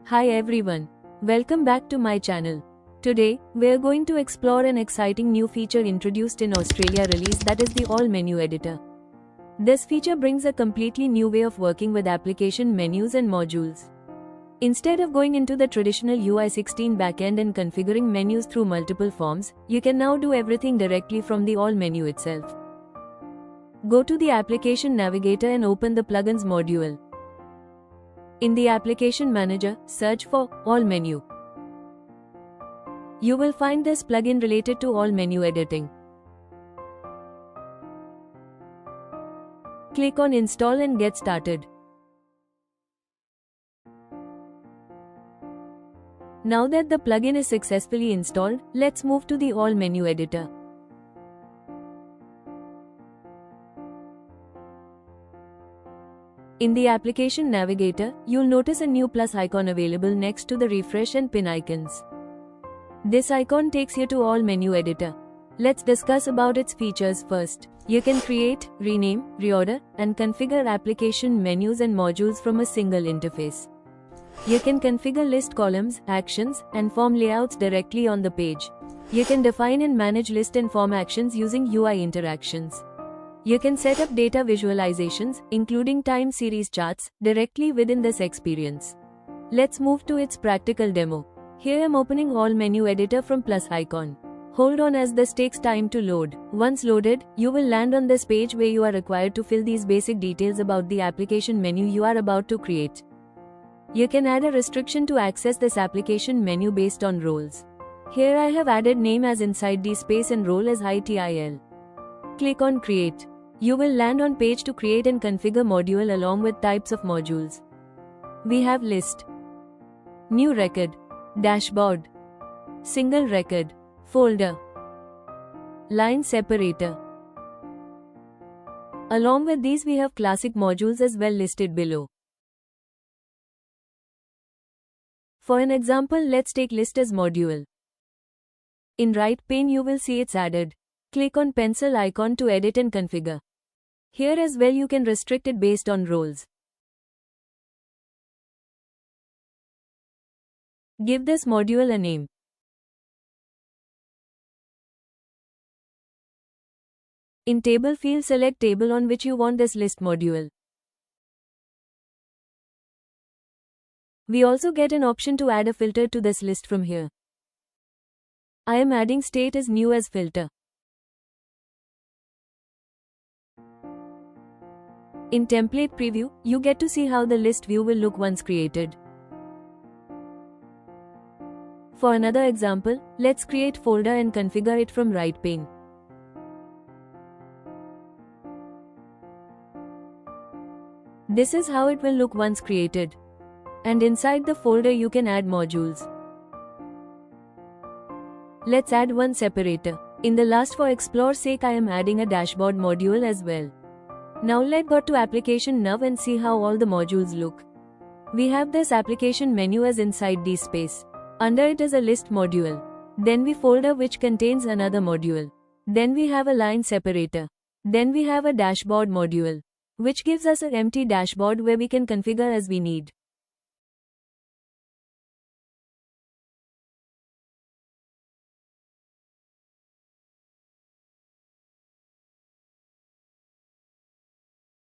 Hi everyone, welcome back to my channel. Today, we're going to explore an exciting new feature introduced in Australia release, that is the All Menu Editor. This feature brings a completely new way of working with application menus and modules. Instead of going into the traditional UI16 backend and configuring menus through multiple forms, you can now do everything directly from the All Menu itself. Go to the Application Navigator and open the Plugins module. In the Application Manager, search for All Menu. You will find this plugin related to All Menu Editing. Click on Install and get started. Now that the plugin is successfully installed, let's move to the All Menu Editor. In the Application Navigator, you'll notice a new plus icon available next to the refresh and pin icons. This icon takes you to All Menu Editor. Let's discuss about its features first. You can create, rename, reorder, and configure application menus and modules from a single interface. You can configure list columns, actions, and form layouts directly on the page. You can define and manage list and form actions using UI interactions. You can set up data visualizations, including time series charts, directly within this experience. Let's move to its practical demo. Here I'm opening All Menu Editor from plus icon. Hold on as this takes time to load. Once loaded, you will land on this page where you are required to fill these basic details about the application menu you are about to create. You can add a restriction to access this application menu based on roles. Here I have added name as inside the space and role as ITIL. Click on Create. You will land on page to create and configure module along with types of modules. We have list, new record, dashboard, single record, folder, line separator. Along with these we have classic modules as well listed below. For an example, let's take list as module. In right pane you will see it's added. Click on pencil icon to edit and configure. Here as well you can restrict it based on roles. Give this module a name. In table field select table on which you want this list module. We also get an option to add a filter to this list from here. I am adding state as new as filter. In template preview, you get to see how the list view will look once created. For another example, let's create folder and configure it from right pane. This is how it will look once created. And inside the folder you can add modules. Let's add one separator. In the last, for explore sake, I am adding a dashboard module as well. Now let's go to application nav and see how all the modules look. We have this application menu as inside the space. Under it is a list module. Then we folder which contains another module. Then we have a line separator. Then we have a dashboard module, which gives us an empty dashboard where we can configure as we need.